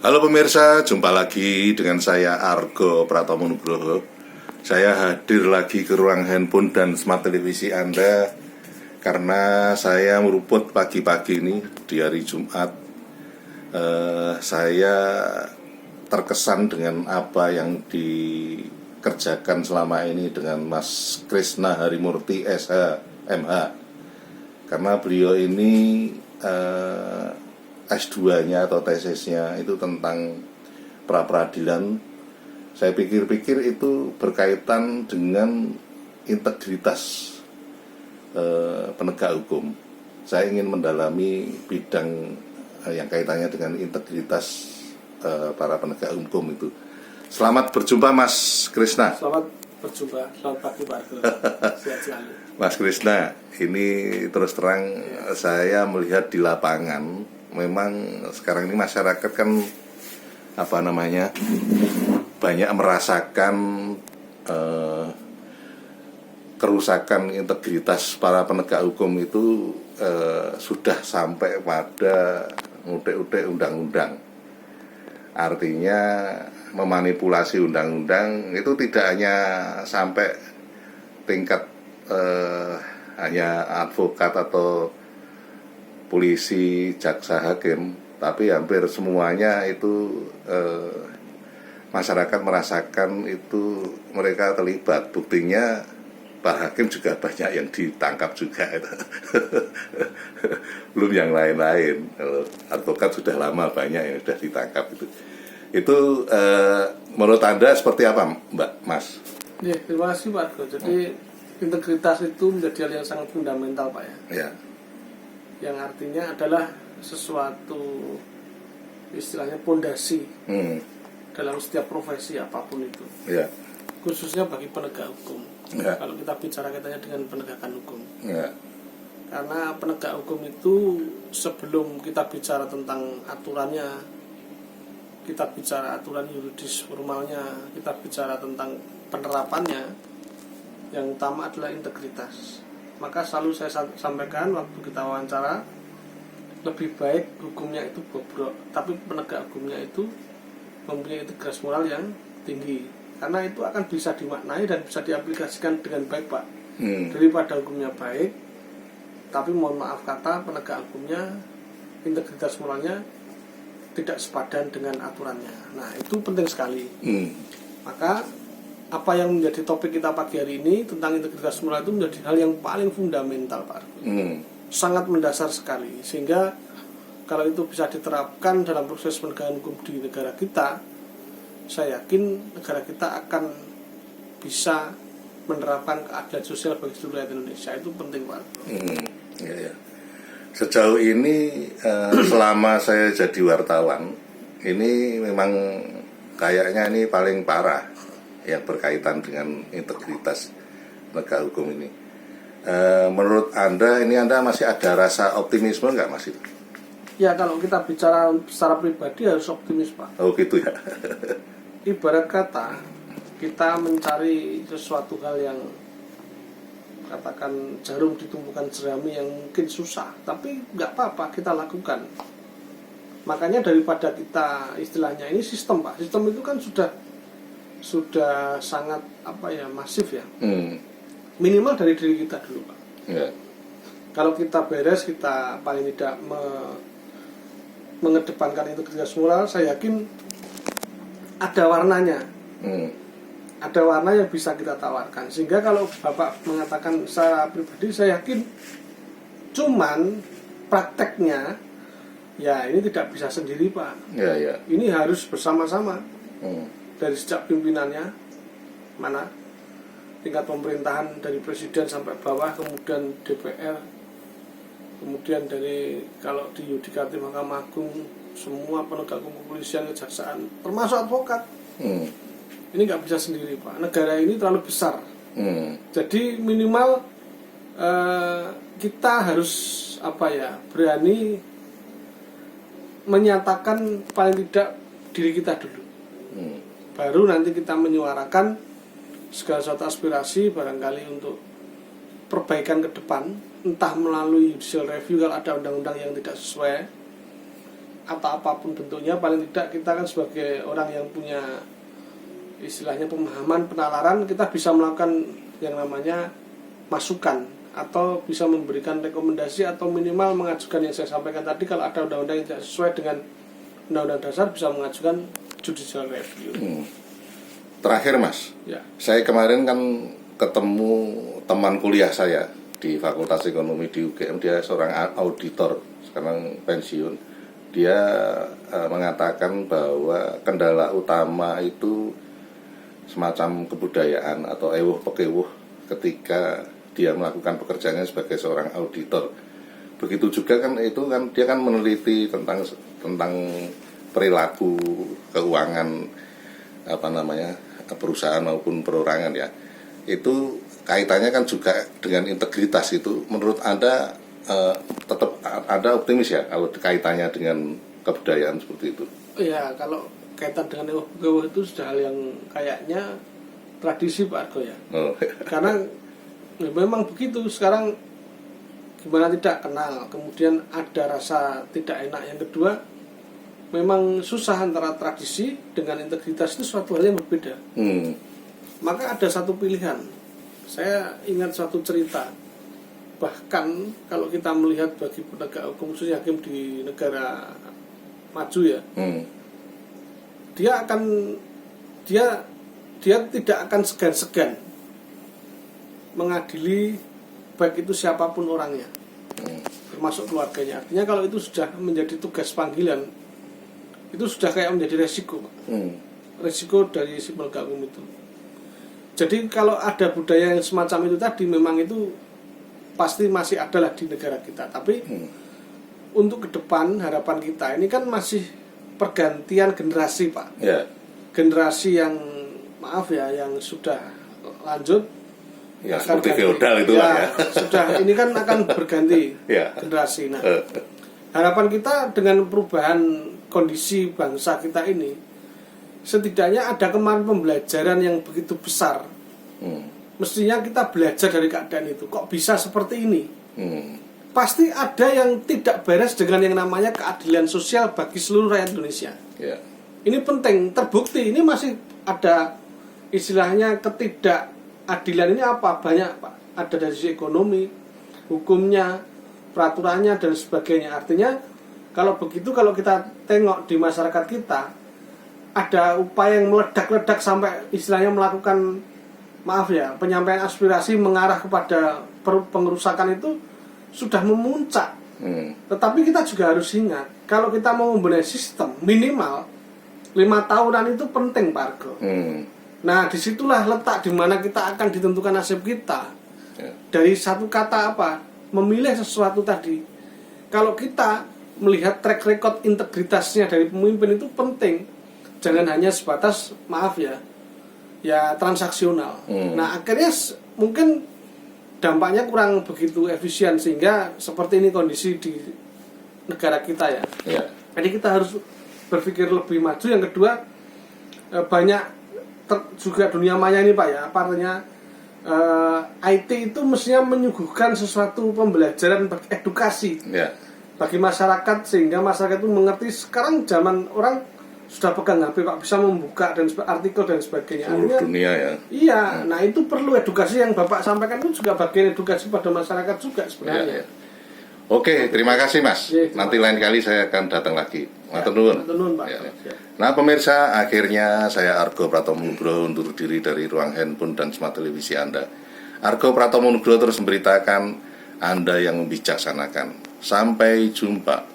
Halo pemirsa, jumpa lagi dengan saya Argo Pratomo Nugroho. Saya hadir lagi ke ruang handphone dan smart televisi Anda karena saya meruput pagi-pagi ini di hari Jumat. Saya terkesan dengan apa yang dikerjakan selama ini dengan Mas Krisna Harimurti SH MH, karena beliau ini S2-nya atau tesisnya itu tentang pra-peradilan. Saya pikir-pikir itu berkaitan dengan integritas penegak hukum. Saya ingin mendalami bidang yang kaitannya dengan integritas para penegak hukum itu. Selamat berjumpa Mas Krisna. Selamat berjumpa, selamat pagi Pak Argo. Sehat selalu. Mas Krisna, ini terus terang saya melihat di lapangan, memang sekarang ini masyarakat kan banyak merasakan kerusakan integritas para penegak hukum itu sudah sampai pada utek-utek undang-undang. Artinya memanipulasi undang-undang itu tidak hanya sampai tingkat hanya advokat atau polisi, jaksa, hakim, tapi hampir semuanya itu masyarakat merasakan itu mereka terlibat. Buktinya Pak Hakim juga banyak yang ditangkap juga itu. Belum yang lain-lain. Advokat sudah lama banyak yang sudah ditangkap itu. Itu menurut Anda seperti apa, Mbak, Mas? Ya, terima kasih Pak Argo. Jadi integritas itu menjadi hal yang sangat fundamental Pak ya. Yang artinya adalah sesuatu istilahnya pondasi dalam setiap profesi apapun itu, khususnya bagi penegak hukum. Kalau kita bicara katanya dengan penegakan hukum, karena penegak hukum itu sebelum kita bicara tentang aturannya, kita bicara aturan yuridis formalnya, kita bicara tentang penerapannya, yang utama adalah integritas. Maka selalu saya sampaikan waktu kita wawancara, lebih baik hukumnya itu bobrok, tapi penegak hukumnya itu mempunyai integritas moral yang tinggi, karena itu akan bisa dimaknai dan bisa diaplikasikan dengan baik Pak. Daripada hukumnya baik tapi mohon maaf kata penegak hukumnya integritas moralnya tidak sepadan dengan aturannya. Nah itu penting sekali. Maka apa yang menjadi topik kita pagi hari ini tentang integritas moral itu menjadi hal yang paling fundamental Pak Argo. Sangat mendasar sekali, sehingga kalau itu bisa diterapkan dalam proses penegakan hukum di negara kita, saya yakin negara kita akan bisa menerapkan keadilan sosial bagi seluruh rakyat Indonesia. Itu penting Pak Argo. Sejauh ini selama saya jadi wartawan, ini memang kayaknya ini paling parah yang berkaitan dengan integritas penegak hukum ini. Menurut Anda, ini Anda masih ada rasa optimisme nggak Mas? Ya, kalau kita bicara secara pribadi harus optimis Pak. Oh gitu ya. Ibarat kata kita mencari sesuatu hal yang katakan jarum ditumpukan jerami yang mungkin susah, tapi nggak apa-apa kita lakukan. Makanya daripada kita istilahnya ini sistem Pak, sistem itu kan sudah sangat masif ya. Minimal dari diri kita dulu Pak. Kalau kita beres, kita paling tidak mengedepankan integritas moral, saya yakin ada warnanya. Ada warna yang bisa kita tawarkan. Sehingga kalau Bapak mengatakan secara pribadi, saya yakin cuman prakteknya ya ini tidak bisa sendiri Pak. Ini harus bersama-sama. Dari sejak pimpinannya, mana tingkat pemerintahan dari presiden sampai bawah, kemudian DPR, kemudian dari kalau di yudikatif Mahkamah Agung, semua penegak hukum, kepolisian, kejaksaan, termasuk advokat. Ini nggak bisa sendiri Pak. Negara ini terlalu besar. Jadi minimal kita harus berani menyatakan paling tidak diri kita dulu. Baru nanti kita menyuarakan segala sesuatu aspirasi barangkali untuk perbaikan ke depan, entah melalui judicial review kalau ada undang-undang yang tidak sesuai, atau apapun bentuknya, paling tidak kita kan sebagai orang yang punya istilahnya pemahaman, penalaran, kita bisa melakukan yang namanya masukan atau bisa memberikan rekomendasi atau minimal mengajukan yang saya sampaikan tadi. Kalau ada undang-undang yang tidak sesuai dengan undang-undang dasar, bisa mengajukan judicial review. Terakhir Mas, Ya. saya kemarin kan ketemu teman kuliah saya di Fakultas Ekonomi di UGM. Dia seorang auditor, sekarang pensiun. Dia mengatakan bahwa kendala utama itu semacam kebudayaan atau ewuh pekewuh ketika dia melakukan pekerjaannya sebagai seorang auditor. Begitu juga kan itu kan dia kan meneliti tentang perilaku keuangan perusahaan maupun perorangan ya. Itu kaitannya kan juga dengan integritas. Itu menurut Anda tetap Anda optimis ya kalau kaitannya dengan kebudayaan seperti itu? Ya, kalau kaitan dengan ewuh itu sudah hal yang kayaknya tradisi Pak Argo ya. Karena ya, memang begitu sekarang, gimana tidak kenal, kemudian ada rasa tidak enak. Yang kedua, memang susah antara tradisi dengan integritas, itu suatu hal yang berbeda. Maka ada satu pilihan. Saya ingat suatu cerita, bahkan kalau kita melihat bagi penegak hukum, khususnya hakim di negara maju ya, dia tidak akan segan-segan mengadili baik itu siapapun orangnya, termasuk keluarganya. Artinya kalau itu sudah menjadi tugas panggilan, itu sudah kayak menjadi resiko, resiko dari si penegak hukum itu. Jadi kalau ada budaya yang semacam itu tadi, memang itu pasti masih adalah di negara kita. Tapi untuk ke depan, harapan kita ini kan masih pergantian generasi Pak. Generasi yang maaf ya, yang sudah lanjut ya, seperti feodal itu ya. Sudah, ini kan akan berganti generasi. Nah, harapan kita dengan perubahan kondisi bangsa kita ini, setidaknya ada kemarin pembelajaran yang begitu besar. Mestinya kita belajar dari keadaan itu. Kok bisa seperti ini? Pasti ada yang tidak beres dengan yang namanya keadilan sosial bagi seluruh rakyat Indonesia. Ini penting, terbukti. Ini masih ada istilahnya ketidakadilan ini apa? Banyak Pak. Ada dari sisi ekonomi, hukumnya, peraturannya dan sebagainya. Artinya kalau begitu, kalau kita tengok di masyarakat kita, ada upaya yang meledak-ledak sampai istilahnya melakukan, maaf ya, penyampaian aspirasi mengarah kepada pengerusakan itu sudah memuncak. Tetapi kita juga harus ingat, kalau kita mau membenahi sistem, minimal 5 tahunan itu penting Pak Argo. Nah, disitulah letak di mana kita akan ditentukan nasib kita. Dari satu kata apa? Memilih sesuatu tadi. Kalau kita melihat track record integritasnya dari pemimpin itu penting. Jangan hanya sebatas, maaf ya, transaksional. Nah, akhirnya mungkin dampaknya kurang begitu efisien, sehingga seperti ini kondisi di negara kita ya. Jadi kita harus berpikir lebih maju. Yang kedua, banyak juga dunia maya ini Pak ya, apa artinya IT itu mestinya menyuguhkan sesuatu pembelajaran, edukasi bagi masyarakat, sehingga masyarakat itu mengerti. Sekarang zaman orang sudah pegang HP Pak, bisa membuka dan artikel dan sebagainya. Seluruh dunia ya. Iya, nah itu perlu edukasi yang Bapak sampaikan, itu juga bagian edukasi pada masyarakat juga sebenarnya. Oke, terima kasih Mas. Nanti lain kali saya akan datang lagi. Matur nuwun. Pak. Nah pemirsa, akhirnya saya Argo Pratomo Nugroho undur diri dari ruang handphone dan smart televisi Anda. Argo Pratomo Nugroho terus memberitakan, Anda yang membijaksanakan. Sampai jumpa.